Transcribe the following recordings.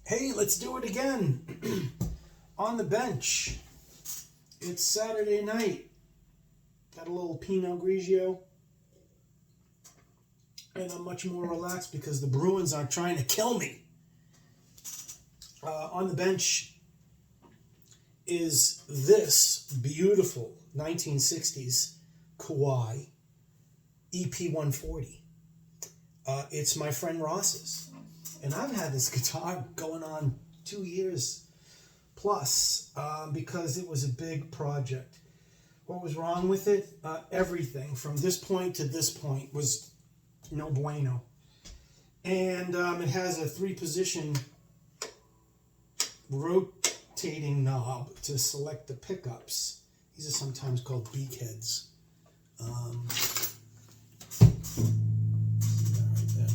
Hey, let's do it again. On the bench. It's Saturday night. Got a little Pinot Grigio. And I'm much more relaxed because the Bruins aren't trying to kill me. On the bench is this beautiful 1960s Kawai ep140. It's my friend Ross's. And I've had this guitar going on 2 years plus because it was a big project. What was wrong with it? Everything from this point to this point was no bueno. And it has a 3-position rotating knob to select the pickups. These are sometimes called beakheads. Right there.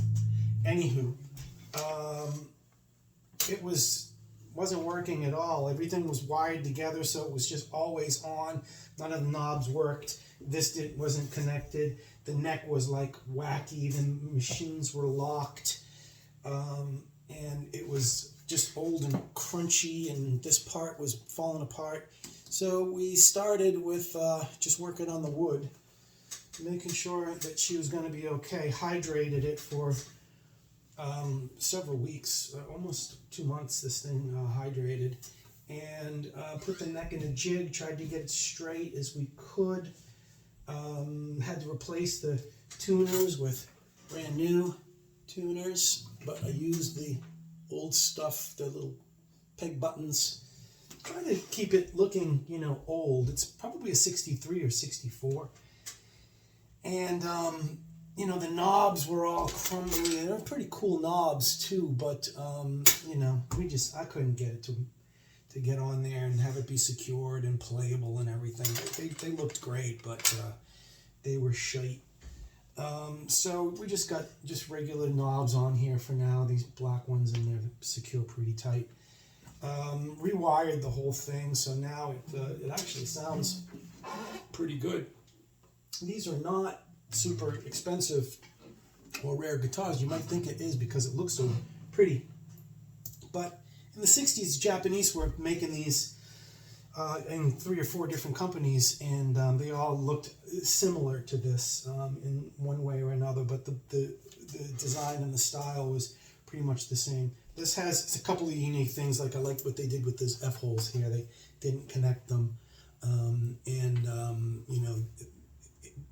Anywho, it wasn't working at all. Everything was wired together, so it was just always on. None of the knobs worked. This wasn't connected. The neck was like wacky. The machines were locked, and it was just old and crunchy, and this part was falling apart. So we started with just working on the wood, making sure that she was going to be okay. Hydrated it for several weeks, almost 2 months, this thing hydrated, and put the neck in a jig, tried to get it straight as we could. Had to replace the tuners with brand new tuners, but I used the old stuff, the little peg buttons. Trying to keep it looking, old. It's probably a 63 or 64. And, the knobs were all crumbly. And they were pretty cool knobs, too. But, I couldn't get it to get on there and have it be secured and playable and everything. They looked great, but they were shite. So we just got regular knobs on here for now. These black ones, and they're secure pretty tight. Rewired the whole thing, so now it actually sounds pretty good. These are not super expensive or rare guitars. You might think it is because it looks so pretty. But in the 60s, Japanese were making these in 3 or 4 different companies, and they all looked similar to this in one way or another, but the design and the style was pretty much the same. This has a couple of unique things, like I like what they did with those F-holes here. They didn't connect them,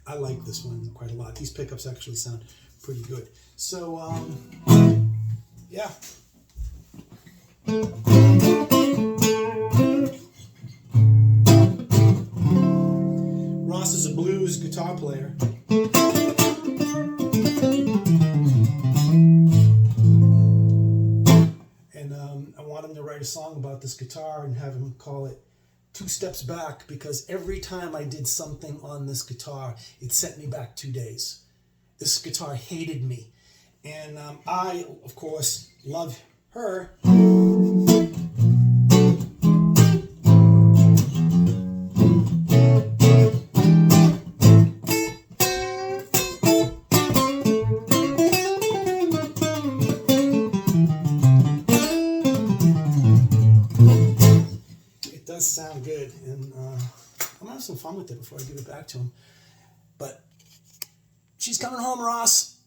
I like this one quite a lot. These pickups actually sound pretty good. So, yeah. Ross is a blues guitar player. And I want him to write a song about this guitar and have him call it 2 Steps Back, because every time I did something on this guitar, it sent me back 2 days. This guitar hated me. And I, of course, love her. Sound good, and I'm gonna have some fun with it before I give it back to him. But she's coming home, Ross.